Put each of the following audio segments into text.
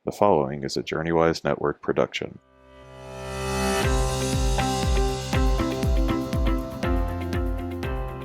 The following is a JourneyWise Network production.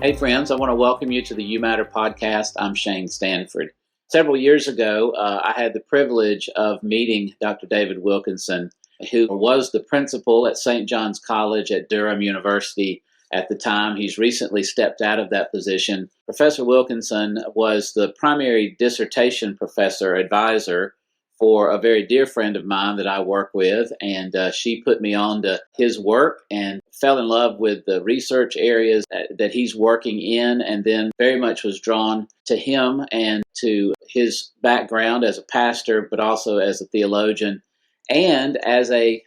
Hey friends, I want to welcome you to the You Matter podcast. I'm Shane Stanford. Several years ago, I had the privilege of meeting Dr. David Wilkinson, who was the principal at St. John's College at Durham University at the time. He's recently stepped out of that position. Professor Wilkinson was the primary dissertation professor advisor for a very dear friend of mine that I work with, and she put me on to his work and fell in love with the research areas that he's working in, and then very much was drawn to him and to his background as a pastor, but also as a theologian and as a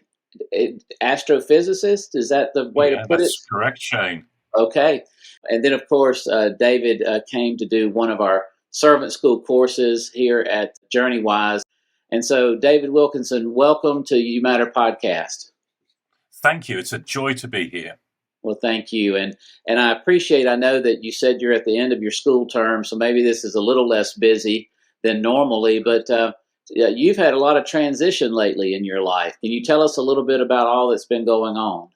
astrophysicist. Is that the way to put it? That's correct, Shane. Okay. And then, of course, David came to do one of our servant school courses here at JourneyWise. And so, David Wilkinson, welcome to You Matter podcast. Thank you. It's a joy to be here. Well, thank you. And I appreciate, I know that you said you're at the end of your school term, so maybe this is a little less busy than normally, but you've had a lot of transition lately in your life. Can you tell us a little bit about all that's been going on?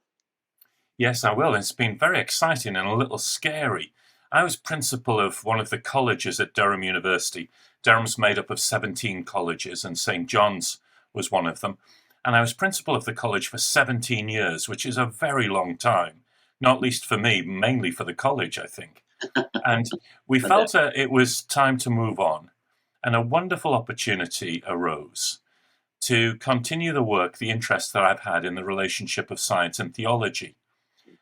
Yes, I will. It's been very exciting and a little scary. I was principal of one of the colleges at Durham University. Durham's made up of 17 colleges, and St. John's was one of them. And I was principal of the college for 17 years, which is a very long time, not least for me, mainly for the college, I think. And we felt it was time to move on, and a wonderful opportunity arose to continue the work, the interest that I've had in the relationship of science and theology,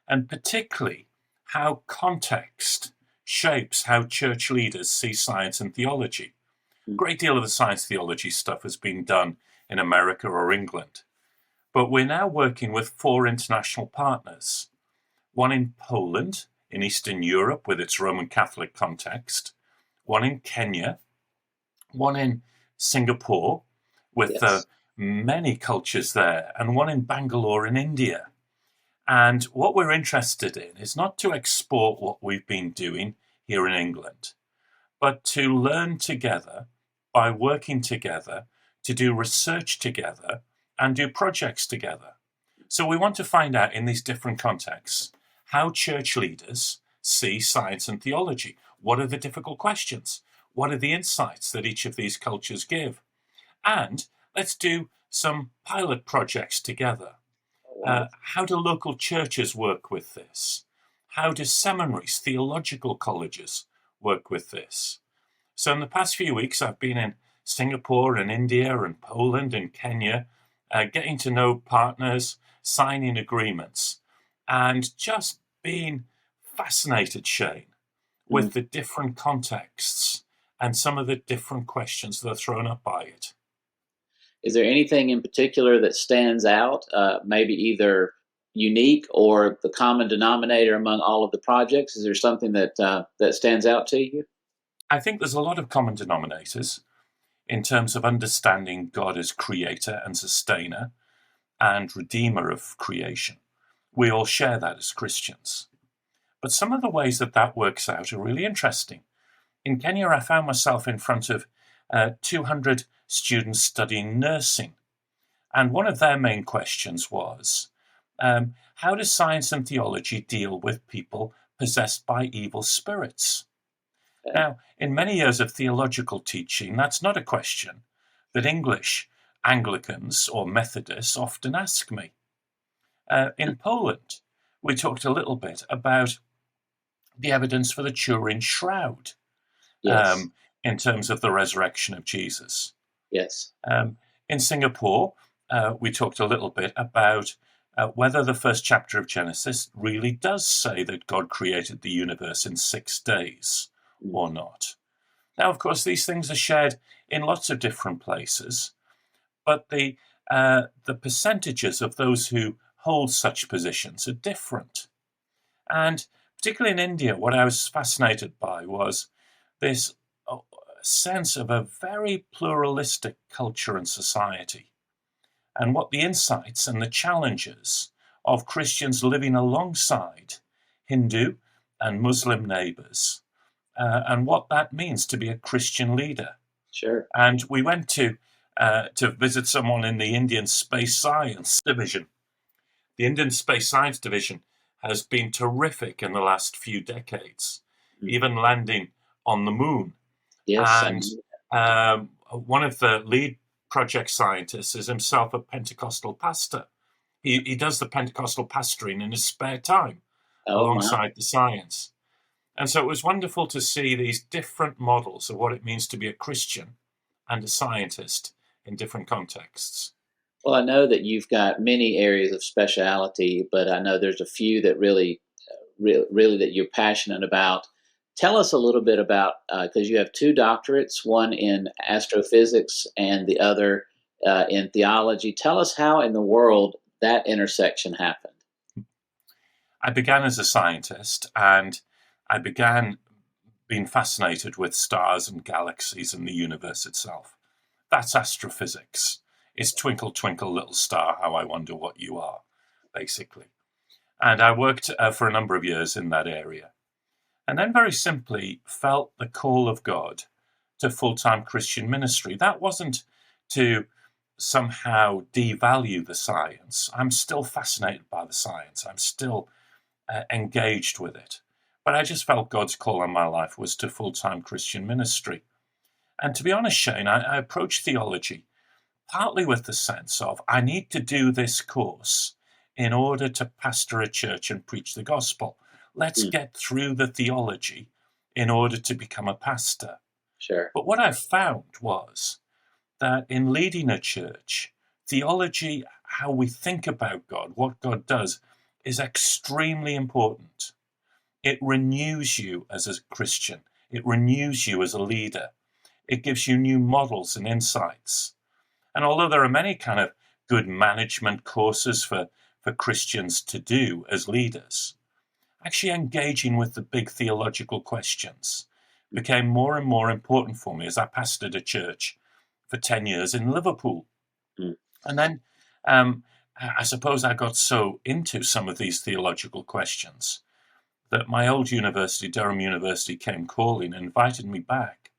and particularly how context shapes how church leaders see science and theology. A great deal of the science theology stuff has been done in America or England, but we're now working with 4 international partners, one in Poland, in Eastern Europe with its Roman Catholic context, one in Kenya, one in Singapore with many cultures there, and one in Bangalore in India. And what we're interested in is not to export what we've been doing here in England, but to learn together by working together, to do research together and do projects together. So we want to find out in these different contexts how church leaders see science and theology. What are the difficult questions? What are the insights that each of these cultures give? And let's do some pilot projects together. How do local churches work with this? How do seminaries, theological colleges work with this? So in the past few weeks, I've been in Singapore and India and Poland and Kenya, getting to know partners, signing agreements, and just being fascinated, Shane, with the different contexts and some of the different questions that are thrown up by it. Is there anything in particular that stands out, maybe either unique or the common denominator among all of the projects? Is there something that stands out to you? I think there's a lot of common denominators in terms of understanding God as creator and sustainer and redeemer of creation. We all share that as Christians. But some of the ways that works out are really interesting. In Kenya, I found myself in front of 200 students studying nursing. And one of their main questions was, how does science and theology deal with people possessed by evil spirits? Now, in many years of theological teaching, that's not a question that English Anglicans or Methodists often ask me. In Poland, we talked a little bit about the evidence for the Turin Shroud in terms of the resurrection of Jesus. Yes. In Singapore, we talked a little bit about whether the first chapter of Genesis really does say that God created the universe in 6 days or not. Now, of course, these things are shared in lots of different places, but the percentages of those who hold such positions are different. And particularly in India, what I was fascinated by was this sense of a very pluralistic culture and society, and what the insights and the challenges of Christians living alongside Hindu and Muslim neighbors, and what that means to be a Christian leader. Sure. And we went to to visit someone in the Indian Space Science Division. The Indian Space Science Division has been terrific in the last few decades, even landing on the moon. Yes. And one of the lead project scientists is himself a Pentecostal pastor. He does the Pentecostal pastoring in his spare time alongside the science. And so it was wonderful to see these different models of what it means to be a Christian and a scientist in different contexts. Well, I know that you've got many areas of speciality, but I know there's a few that really that you're passionate about. Tell us a little bit about, because you have two doctorates, one in astrophysics and the other in theology. Tell us how in the world that intersection happened. I began as a scientist, and I began being fascinated with stars and galaxies and the universe itself. That's astrophysics. It's twinkle, twinkle, little star, how I wonder what you are, basically. And I worked for a number of years in that area. And then very simply felt the call of God to full-time Christian ministry. That wasn't to somehow devalue the science. I'm still fascinated by the science. I'm still engaged with it. But I just felt God's call on my life was to full-time Christian ministry. And to be honest, Shane, I approached theology partly with the sense of I need to do this course in order to pastor a church and preach the gospel. Let's get through the theology in order to become a pastor. Sure. But what I found was that in leading a church, theology, how we think about God, what God does, is extremely important. It renews you as a Christian. It renews you as a leader. It gives you new models and insights. And although there are many kind of good management courses for Christians to do as leaders, actually engaging with the big theological questions became more and more important for me as I pastored a church for 10 years in Liverpool. And then I suppose I got so into some of these theological questions that my old university, Durham University, came calling and invited me back,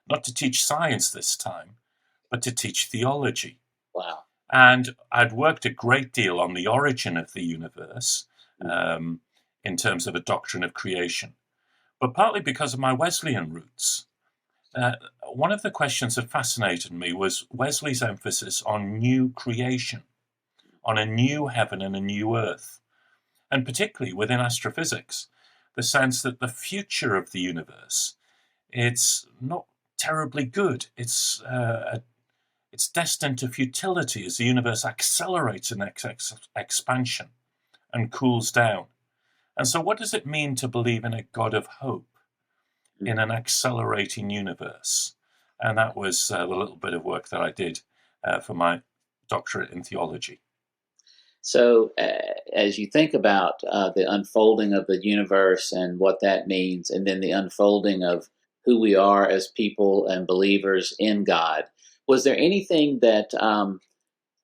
not to teach science this time, but to teach theology. Wow. And I'd worked a great deal on the origin of the universe in terms of a doctrine of creation, but partly because of my Wesleyan roots. One of the questions that fascinated me was Wesley's emphasis on new creation, on a new heaven and a new earth, and particularly within astrophysics, the sense that the future of the universe, it's not terribly good. It's destined to futility as the universe accelerates in expansion and cools down. And so what does it mean to believe in a God of hope in an accelerating universe? And that was the little bit of work that I did for my doctorate in theology. So as you think about the unfolding of the universe and what that means, and then the unfolding of who we are as people and believers in God, was there anything that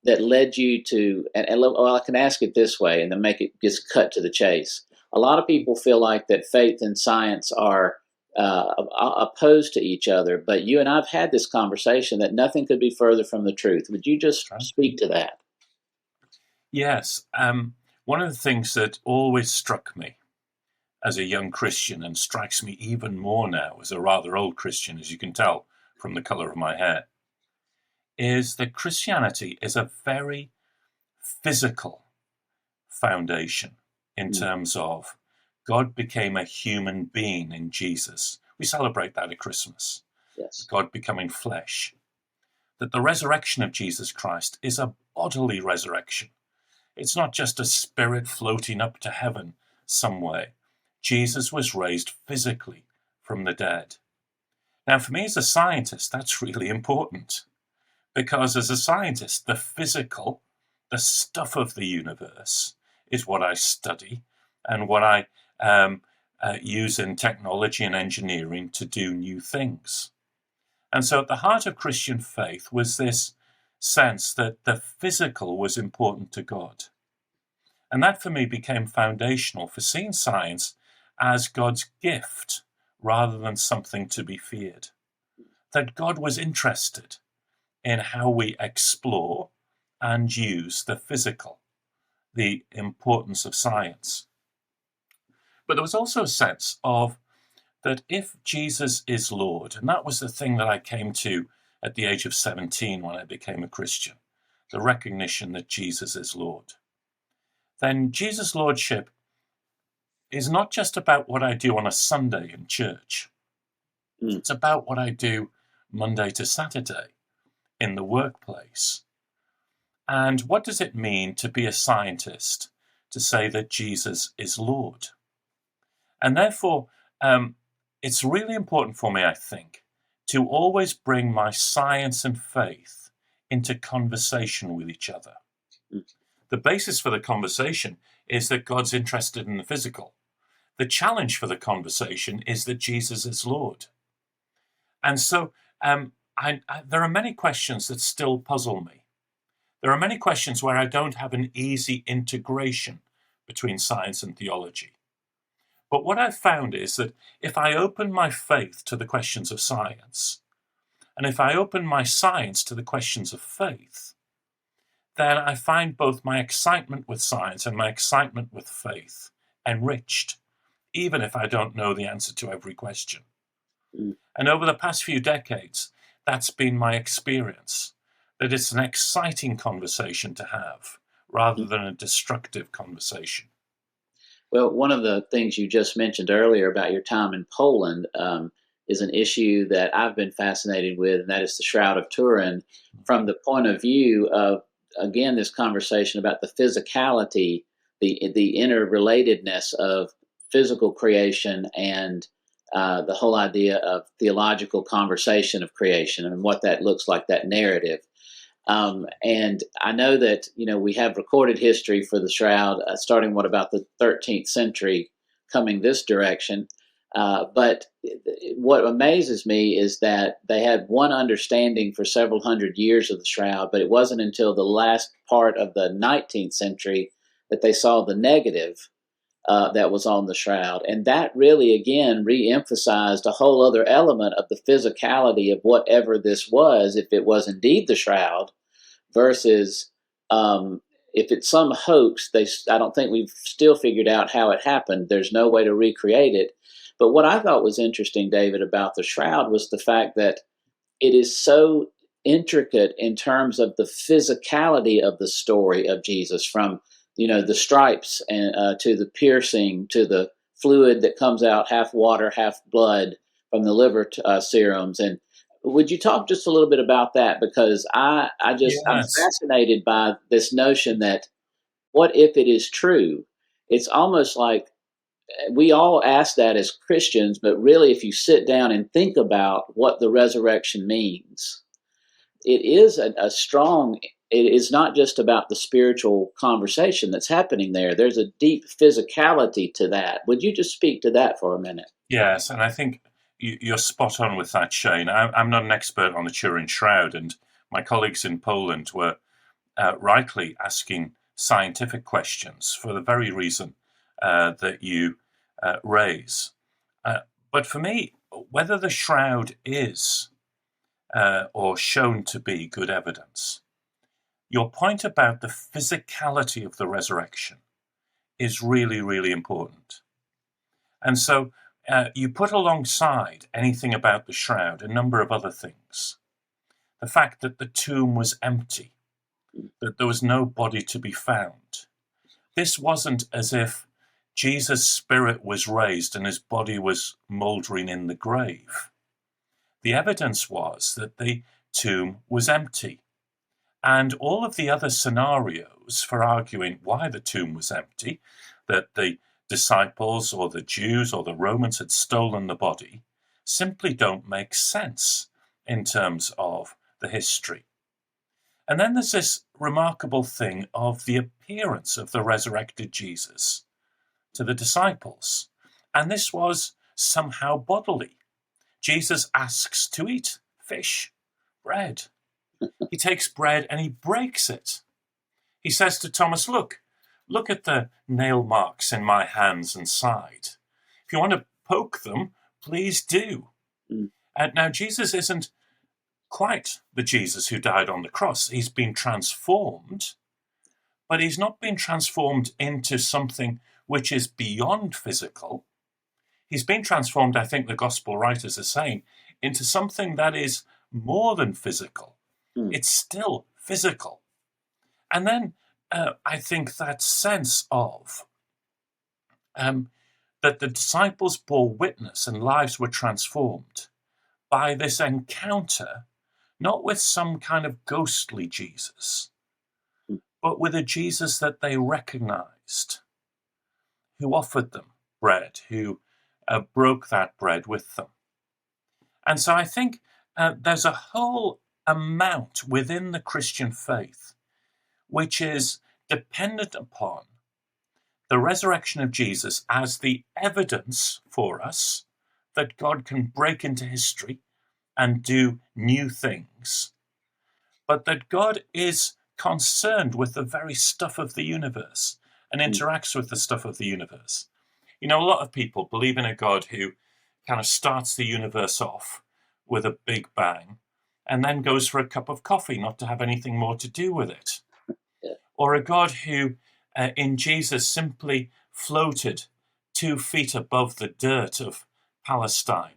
that led you to, I can ask it this way and then make it just cut to the chase. A lot of people feel like that faith and science are opposed to each other, but you and I've had this conversation that nothing could be further from the truth. Would you just speak to that? Yes. One of the things that always struck me as a young Christian, and strikes me even more now as a rather old Christian, as you can tell from the color of my hair, is that Christianity is a very physical foundation in terms of God became a human being in Jesus. We celebrate that at Christmas. Yes. God becoming flesh. That the resurrection of Jesus Christ is a bodily resurrection. It's not just a spirit floating up to heaven some way. Jesus was raised physically from the dead. Now, for me as a scientist, that's really important, because as a scientist, the physical, the stuff of the universe, is what I study and what I use in technology and engineering to do new things. And so at the heart of Christian faith was this sense that the physical was important to God. And that for me became foundational for seeing science as God's gift rather than something to be feared. That God was interested in how we explore and use the physical, the importance of science. But there was also a sense of that if Jesus is Lord, and that was the thing that I came to at the age of 17 when I became a Christian, the recognition that Jesus is Lord, then Jesus' Lordship is not just about what I do on a Sunday in church. It's about what I do Monday to Saturday in the workplace. And what does it mean to be a scientist, to say that Jesus is Lord? And therefore, it's really important for me, I think, to always bring my science and faith into conversation with each other. The basis for the conversation is that God's interested in the physical. The challenge for the conversation is that Jesus is Lord. And so there are many questions that still puzzle me. There are many questions where I don't have an easy integration between science and theology. But what I've found is that if I open my faith to the questions of science, and if I open my science to the questions of faith, then I find both my excitement with science and my excitement with faith enriched, even if I don't know the answer to every question. And over the past few decades, that's been my experience, that it's an exciting conversation to have rather than a destructive conversation. Well, one of the things you just mentioned earlier about your time in Poland is an issue that I've been fascinated with, and that is the Shroud of Turin, from the point of view of, again, this conversation about the physicality, the interrelatedness of physical creation and the whole idea of theological conversation of creation and what that looks like, that narrative. And I know that, we have recorded history for the Shroud, starting about the 13th century coming this direction. But what amazes me is that they had one understanding for several hundred years of the Shroud, but it wasn't until the last part of the 19th century that they saw the negative that was on the Shroud. And that really, again, re-emphasized a whole other element of the physicality of whatever this was, if it was indeed the Shroud, versus if it's some hoax. I don't think we've still figured out how it happened. There's no way to recreate it. But what I thought was interesting, David, about the Shroud was the fact that it is so intricate in terms of the physicality of the story of Jesus, from the stripes and to the piercing, to the fluid that comes out half water, half blood from the liver serums. And would you talk just a little bit about that? Because I'm fascinated by this notion that what if it is true? It's almost like we all ask that as Christians, but really, if you sit down and think about what the resurrection means, it is a strong. It is not just about the spiritual conversation that's happening there. There's a deep physicality to that. Would you just speak to that for a minute? Yes, and I think you're spot on with that, Shane. I'm not an expert on the Turin Shroud, and my colleagues in Poland were rightly asking scientific questions for the very reason that you raise. But for me, whether the Shroud is or shown to be good evidence, your point about the physicality of the resurrection is really, really important. And so you put alongside anything about the Shroud a number of other things. The fact that the tomb was empty, that there was no body to be found. This wasn't as if Jesus' spirit was raised and his body was mouldering in the grave. The evidence was that the tomb was empty. And all of the other scenarios for arguing why the tomb was empty, that the disciples or the Jews or the Romans had stolen the body, simply don't make sense in terms of the history. And then there's this remarkable thing of the appearance of the resurrected Jesus to the disciples. And this was somehow bodily. Jesus asks to eat fish, bread. He takes bread and he breaks it. He says to Thomas, look at the nail marks in my hands and side. If you want to poke them, please do. Now, Jesus isn't quite the Jesus who died on the cross. He's been transformed, but he's not been transformed into something which is beyond physical. He's been transformed, I think the gospel writers are saying, into something that is more than physical. It's still physical. And then I think that sense of that the disciples bore witness and lives were transformed by this encounter, not with some kind of ghostly Jesus, but with a Jesus that they recognized, who offered them bread, who broke that bread with them. And so I think there's a whole amount within the Christian faith which is dependent upon the resurrection of Jesus as the evidence for us that God can break into history and do new things, but that God is concerned with the very stuff of the universe and interacts with the stuff of the universe. You know, a lot of people believe in a God who kind of starts the universe off with a big bang and then goes for a cup of coffee, not to have anything more to do with it. Yeah. Or a God who, in Jesus, simply floated 2 feet above the dirt of Palestine.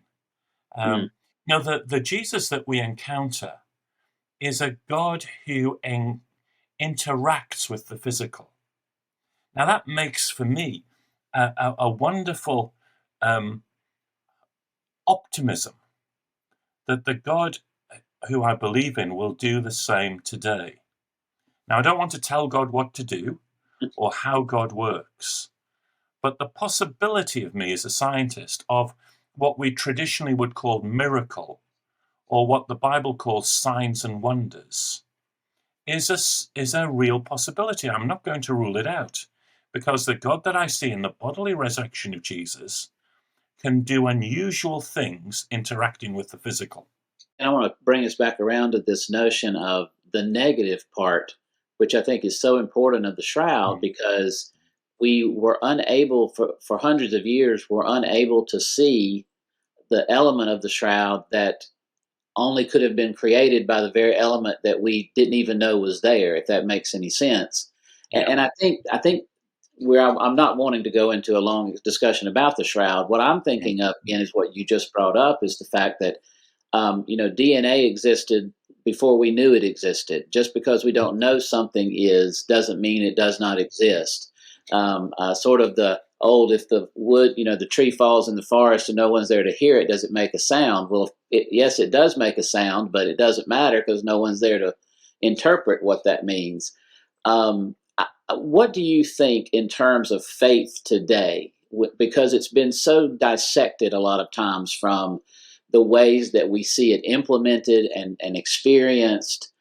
No, the Jesus that we encounter is a God who interacts with the physical. Now that makes for me a wonderful optimism that the God who I believe in will do the same today. Now, I don't want to tell God what to do or how God works, but the possibility of me as a scientist of what we traditionally would call miracle, or what the Bible calls signs and wonders, is a real possibility. I'm not going to rule it out, because the God that I see in the bodily resurrection of Jesus can do unusual things interacting with the physical. And I want to bring us back around to this notion of the negative part, which I think is so important of the shroud, because we were unable, for hundreds of years, we're unable to see the element of the shroud that only could have been created by the very element that we didn't even know was there, if that makes any sense. Yeah. And I think where I'm not wanting to go into a long discussion about the shroud. What I'm thinking of, again, is what you just brought up, is the fact that DNA existed before we knew it existed. Just because we don't know something doesn't mean it does not exist. Sort of the old, if the wood, the tree falls in the forest and no one's there to hear it, does it make a sound? Well, yes, it does make a sound, but it doesn't matter because no one's there to interpret what that means. What do you think in terms of faith today? Because it's been so dissected a lot of times from the ways that we see it implemented and experienced,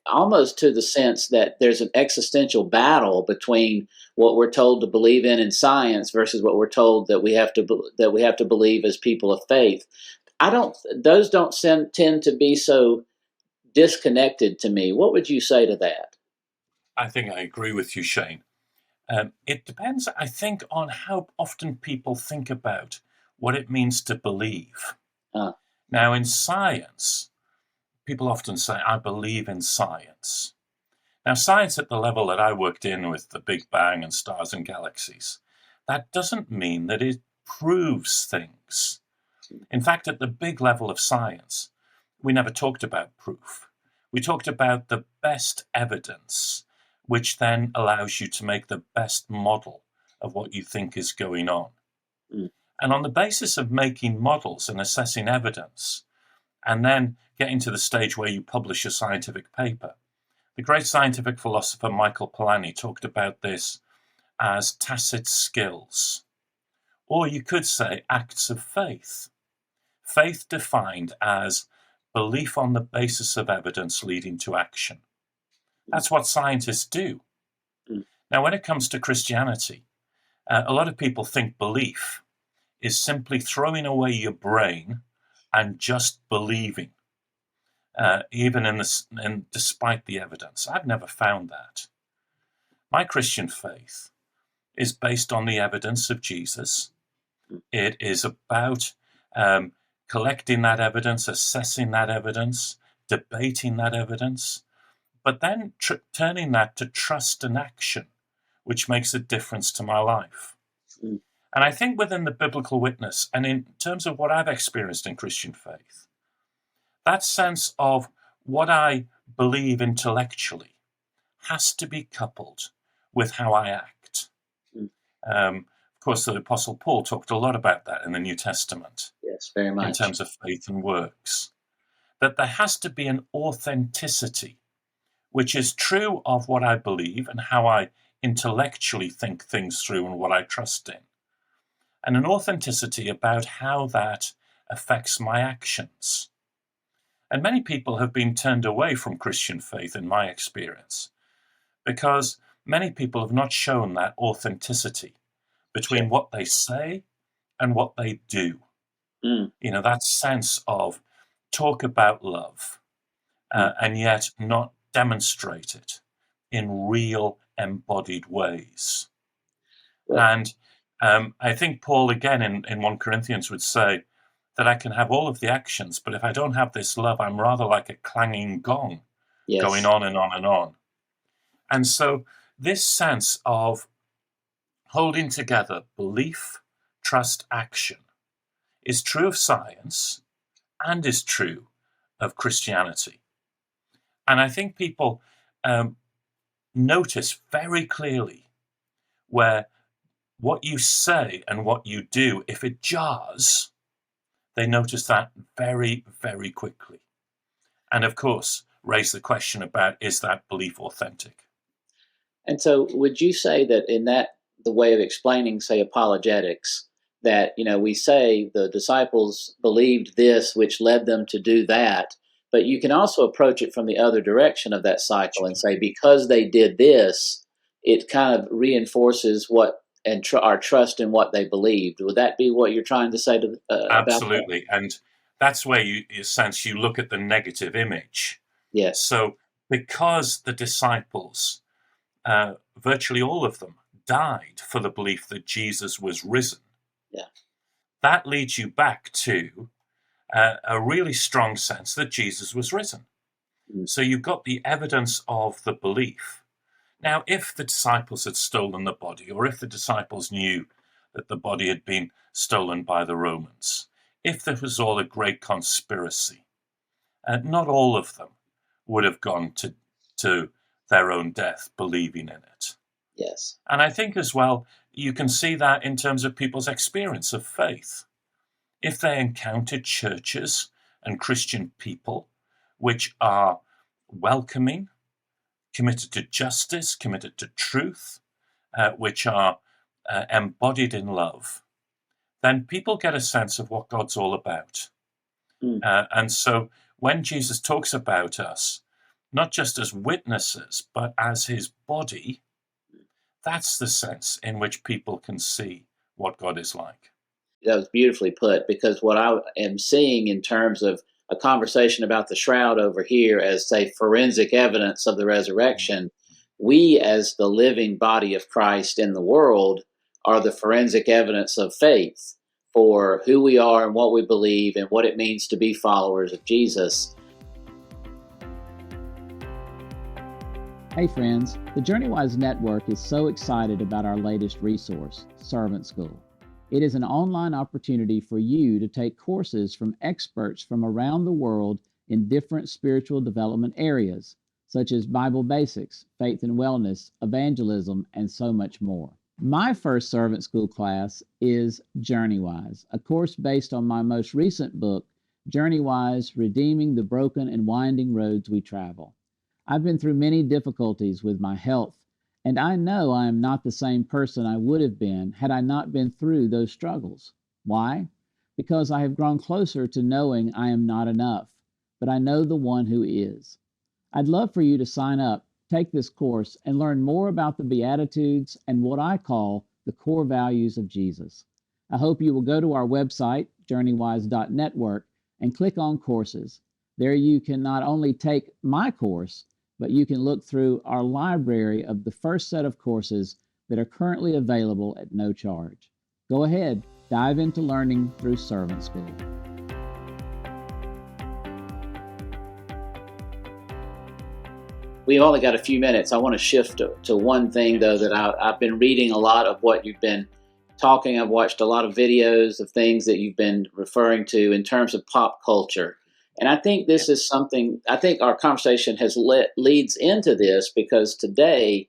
almost to the sense that there's an existential battle between what we're told to believe in science versus what we're told that we have to believe as people of faith. Those don't tend to be so disconnected to me. What would you say to that? I think I agree with you, Shane. It depends, I think, on how often people think about what it means to believe. Now, in science, people often say, I believe in science. Now, science at the level that I worked in with the Big Bang and stars and galaxies, that doesn't mean that it proves things. In fact, at the big level of science, we never talked about proof. We talked about the best evidence, which then allows you to make the best model of what you think is going on. And on the basis of making models and assessing evidence, and then getting to the stage where you publish a scientific paper, the great scientific philosopher Michael Polanyi talked about this as tacit skills, or you could say acts of faith. Faith defined as belief on the basis of evidence leading to action. That's what scientists do. Now, when it comes to Christianity, a lot of people think belief is simply throwing away your brain and just believing, even despite the evidence. I've never found that. My Christian faith is based on the evidence of Jesus. It is about collecting that evidence, assessing that evidence, debating that evidence, but then turning that to trust and action, which makes a difference to my life. Mm. And I think within the biblical witness, and in terms of what I've experienced in Christian faith, that sense of what I believe intellectually has to be coupled with how I act. Mm. Of course, the Apostle Paul talked a lot about that in the New Testament. Yes, very much. In terms of faith and works, that there has to be an authenticity, which is true of what I believe and how I intellectually think things through and what I trust in, and an authenticity about how that affects my actions. And many people have been turned away from Christian faith, in my experience, because many people have not shown that authenticity between Sure. what they say and what they do. Mm. That sense of talk about love, and yet not demonstrate it in real embodied ways. Well, And I think Paul, again, in 1 Corinthians would say that I can have all of the actions, but if I don't have this love, I'm rather like a clanging gong, yes. going on and on and on. And so this sense of holding together belief, trust, action is true of science and is true of Christianity. And I think people notice very clearly where what you say and what you do, if it jars, they notice that very, very quickly. And of course, raise the question about, is that belief authentic? And so would you say that in that, the way of explaining, say, apologetics, that, we say the disciples believed this, which led them to do that, but you can also approach it from the other direction of that cycle and say, because they did this, it kind of reinforces what and our trust in what they believed. Would that be what you're trying to say to Absolutely. about that? And that's where you look at the negative image. Yes. So because the disciples, virtually all of them, died for the belief that Jesus was risen, yeah, that leads you back to a really strong sense that Jesus was risen. Mm. So you've got the evidence of the belief. Now, if the disciples had stolen the body, or if the disciples knew that the body had been stolen by the Romans, if there was all a great conspiracy, not all of them would have gone to their own death believing in it. Yes. And I think as well, you can see that in terms of people's experience of faith. If they encountered churches and Christian people which are welcoming, committed to justice, committed to truth, which are embodied in love, then people get a sense of what God's all about. Mm. And so when Jesus talks about us, not just as witnesses, but as his body, that's the sense in which people can see what God is like. That was beautifully put, because what I am seeing in terms of a conversation about the shroud over here as, say, forensic evidence of the resurrection, we as the living body of Christ in the world are the forensic evidence of faith for who we are and what we believe and what it means to be followers of Jesus. Hey friends, the JourneyWise Network is so excited about our latest resource, Servant School. It is an online opportunity for you to take courses from experts from around the world in different spiritual development areas, such as Bible basics, faith and wellness, evangelism, and so much more. My first Servant School class is JourneyWise, a course based on my most recent book, JourneyWise: Redeeming the Broken and Winding Roads We Travel. I've been through many difficulties with my health, and I know I am not the same person I would have been had I not been through those struggles. Why? Because I have grown closer to knowing I am not enough, but I know the one who is. I'd love for you to sign up, take this course, and learn more about the Beatitudes and what I call the core values of Jesus. I hope you will go to our website, journeywise.network, and click on courses. There you can not only take my course, but you can look through our library of the first set of courses that are currently available at no charge. Go ahead, dive into learning through Servant School. We've only got a few minutes. I want to shift to one thing, though, that I've been reading a lot of what you've been talking. I've watched a lot of videos of things that you've been referring to in terms of pop culture. And I think this is something, I think our conversation leads into this, because today,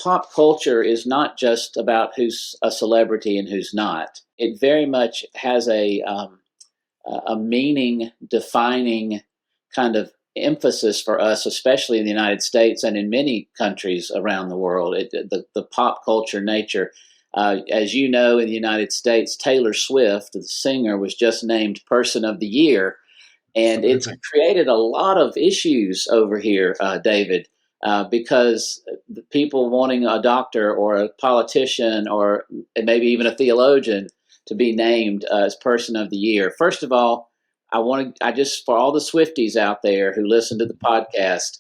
pop culture is not just about who's a celebrity and who's not. It very much has a meaning defining kind of emphasis for us, especially in the United States and in many countries around the world. The pop culture nature. As you know, in the United States, Taylor Swift, the singer, was just named Person of the Year. And it's created a lot of issues over here, David, because the people wanting a doctor or a politician or maybe even a theologian to be named as Person of the Year. First of all, I just, for all the Swifties out there who listen to the podcast,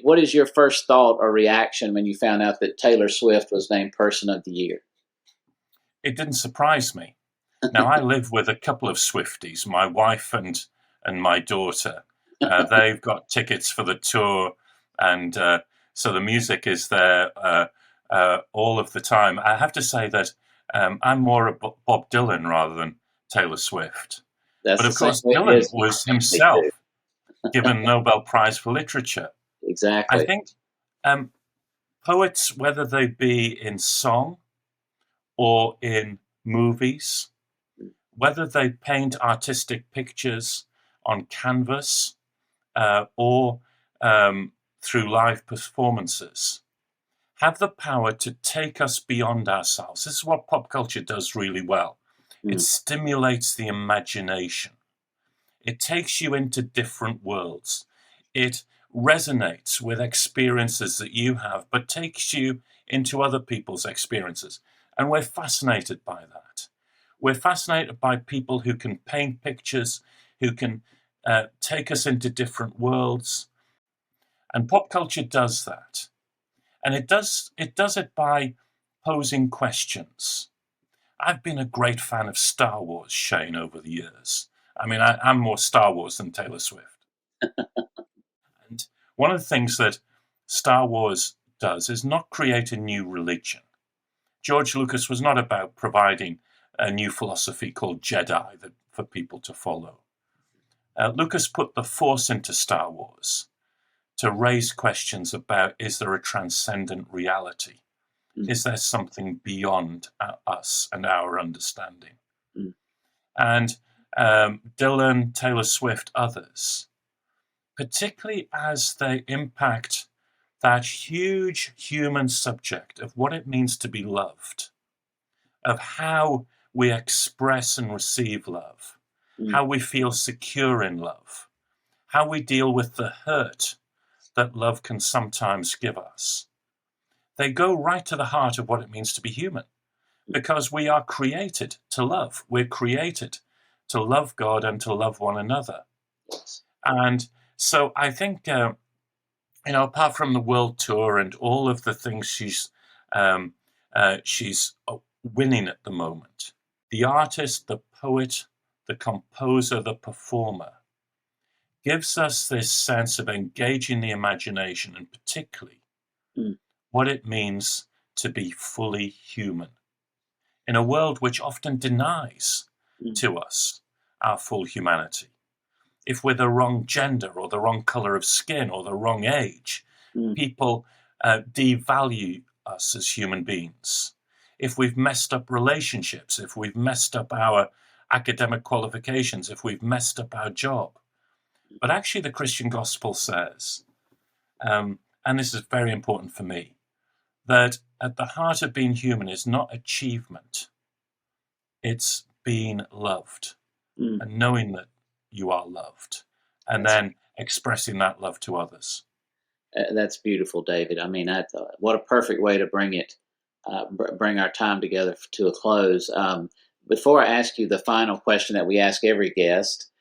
what is your first thought or reaction when you found out that Taylor Swift was named Person of the Year? It didn't surprise me. Now, I live with a couple of Swifties, my wife and my daughter. They've got tickets for the tour, and so the music is there all of the time. I have to say that I'm more a Bob Dylan rather than Taylor Swift. But of course, Dylan was himself given Nobel Prize for Literature. Exactly. I think poets, whether they be in song or in movies, whether they paint artistic pictures on canvas or through live performances, have the power to take us beyond ourselves. This is what pop culture does really well. It stimulates the imagination. It takes you into different worlds. It resonates with experiences that you have, but takes you into other people's experiences. And we're fascinated by that. We're fascinated by people who can paint pictures, who can take us into different worlds. And pop culture does that. And it does it by posing questions. I've been a great fan of Star Wars, Shane, over the years. I mean, I'm more Star Wars than Taylor Swift. And one of the things that Star Wars does is not create a new religion. George Lucas was not about providing a new philosophy called Jedi for people to follow. Lucas put the Force into Star Wars to raise questions about, is there a transcendent reality? Is there something beyond us and our understanding? And Dylan, Taylor Swift, others, particularly as they impact that huge human subject of what it means to be loved, of how we express and receive love, how we feel secure in love, how we deal with the hurt that love can sometimes give us. They go right to the heart of what it means to be human, because we are created to love. We're created to love God and to love one another. And so I think, apart from the world tour and all of the things she's winning at the moment, the artist, the poet, the composer, the performer, gives us this sense of engaging the imagination, and particularly what it means to be fully human in a world which often denies to us our full humanity. If we're the wrong gender or the wrong color of skin or the wrong age, people devalue us as human beings. If we've messed up relationships, if we've messed up our academic qualifications, if we've messed up our job. But actually the Christian gospel says, and this is very important for me, that at the heart of being human is not achievement. It's being loved and knowing that you are loved, and then expressing that love to others. That's beautiful, David. I mean, what a perfect way to bring our time together to a close. Before I ask you the final question that we ask every guest,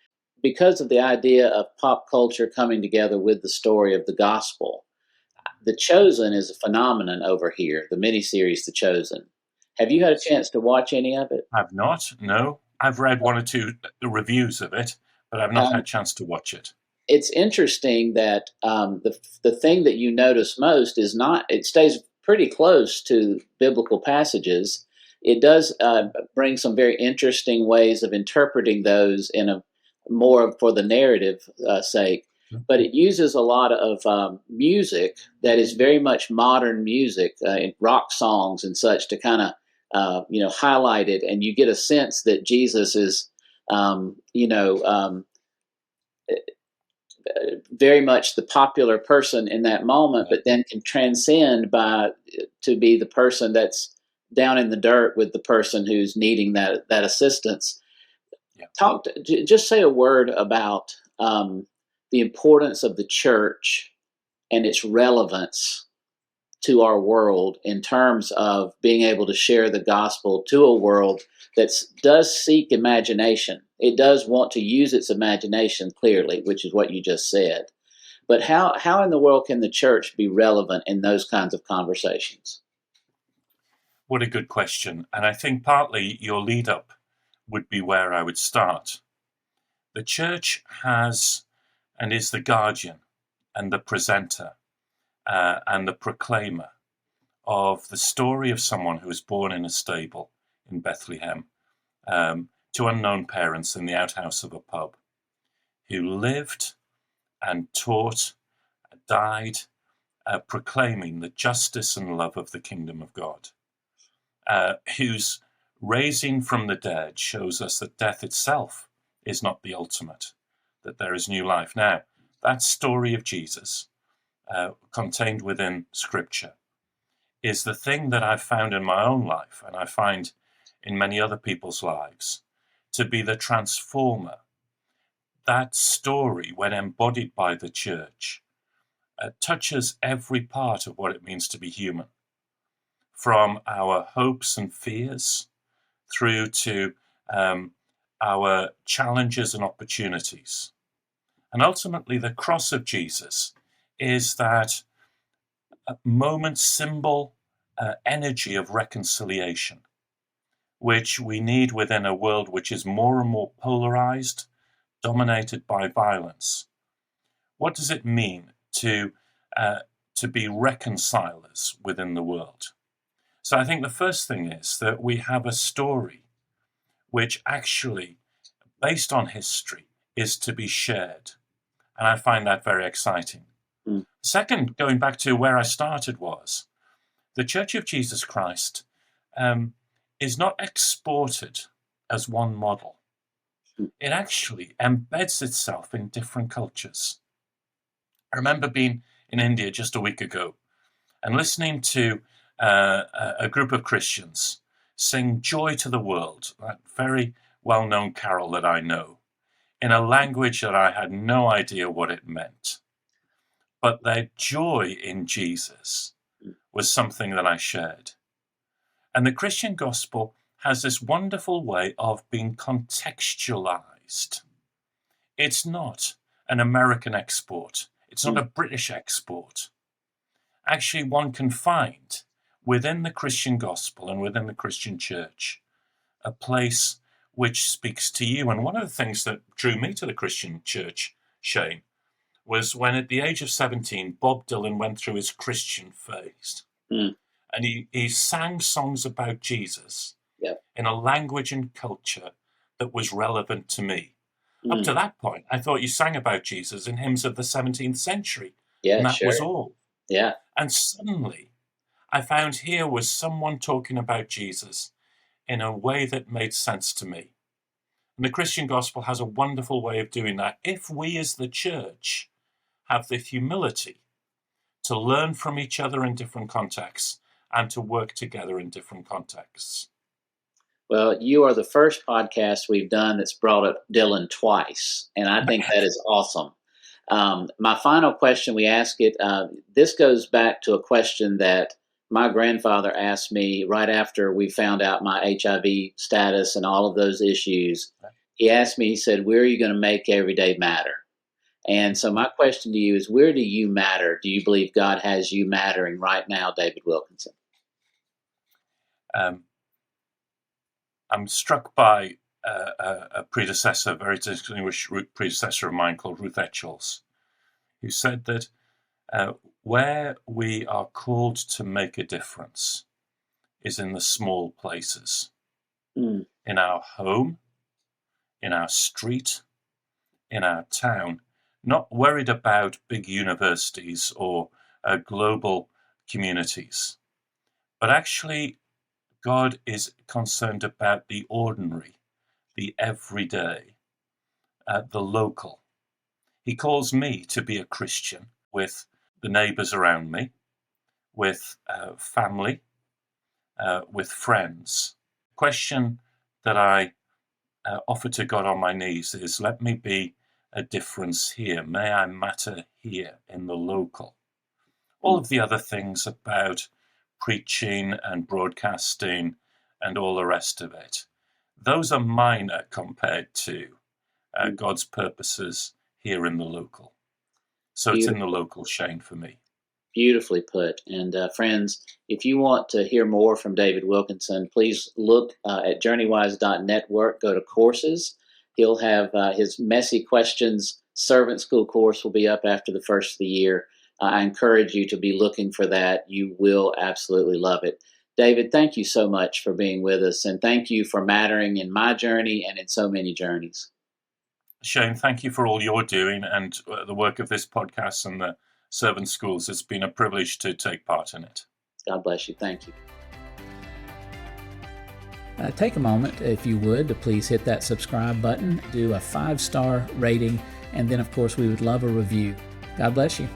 because of the idea of pop culture coming together with the story of the gospel, The Chosen is a phenomenon over here, the miniseries The Chosen. Have you had a chance to watch any of it? I've not, no. I've read one or two reviews of it, but I've not had a chance to watch it. it's interesting that the thing that you notice most is not, it stays pretty close to biblical passages. It does bring some very interesting ways of interpreting those in a more for the narrative sake, but it uses a lot of music that is very much modern music, rock songs and such, to kind of highlight it, and you get a sense that Jesus is very much the popular person in that moment, but then can transcend to be the person that's down in the dirt with the person who's needing that assistance. Yeah. Just say a word about the importance of the church and its relevance to our world in terms of being able to share the gospel to a world that does seek imagination. It does want to use its imagination clearly, which is what you just said. But how in the world can the church be relevant in those kinds of conversations? What a good question. And I think partly your lead up would be where I would start. The church has and is the guardian and the presenter and the proclaimer of the story of someone who was born in a stable in Bethlehem to unknown parents in the outhouse of a pub, who lived and taught, died, proclaiming the justice and love of the kingdom of God, whose raising from the dead shows us that death itself is not the ultimate, that there is new life. Now, that story of Jesus, contained within Scripture, is the thing that I've found in my own life, and I find in many other people's lives, to be the transformer. That story, when embodied by the church, touches every part of what it means to be human, from our hopes and fears through to our challenges and opportunities. And ultimately, the cross of Jesus is that moment, symbol, energy of reconciliation, which we need within a world which is more and more polarized, dominated by violence. What does it mean to be reconcilers within the world? So I think the first thing is that we have a story which actually, based on history, is to be shared. And I find that very exciting. Second, going back to where I started, was the Church of Jesus Christ is not exported as one model. It actually embeds itself in different cultures. I remember being in India just a week ago and listening to a group of Christians sing Joy to the World, that very well-known carol that I know, in a language that I had no idea what it meant. But their joy in Jesus was something that I shared. And the Christian gospel has this wonderful way of being contextualized. It's not an American export. It's not a British export. Actually, one can find within the Christian gospel and within the Christian church a place which speaks to you. And one of the things that drew me to the Christian church, Shane, was when at the age of 17, Bob Dylan went through his Christian phase. And he sang songs about Jesus in a language and culture that was relevant to me. Up to that point, I thought you sang about Jesus in hymns of the 17th century. And that was all. And suddenly, I found here was someone talking about Jesus in a way that made sense to me. And the Christian gospel has a wonderful way of doing that. If we as the church have the humility to learn from each other in different contexts and to work together in different contexts. Well, you are the first podcast we've done that's brought up Dylan twice, and I think that is awesome. My final question, we ask it, this goes back to a question that my grandfather asked me right after we found out my HIV status and all of those issues. He asked me, he said, where are you going to make every day matter? And so my question to you is, where do you matter? Do you believe God has you mattering right now, David Wilkinson? I'm struck by a predecessor, very distinguished predecessor of mine called Ruth Etchells, who said that where we are called to make a difference is in the small places, in our home, in our street, in our town, not worried about big universities or global communities, but actually God is concerned about the ordinary, the everyday, the local. He calls me to be a Christian with the neighbors around me, with family, with friends. The question that I offer to God on my knees is, let me be a difference here. May I matter here in the local. All of the other things about preaching and broadcasting and all the rest of it, those are minor compared to God's purposes here in the local. So it's in the local, Shane, for me. Beautifully put. And friends, if you want to hear more from David Wilkinson, please look at journeywise.network, go to courses. He'll have his Messy Questions Servant School course will be up after the first of the year. I encourage you to be looking for that. You will absolutely love it. David, thank you so much for being with us, and thank you for mattering in my journey and in so many journeys. Shane, thank you for all you're doing and the work of this podcast and the Servant Schools. It's been a privilege to take part in it. God bless you. Thank you. Take a moment, if you would, to please hit that subscribe button, do a 5-star rating, and then, of course, we would love a review. God bless you.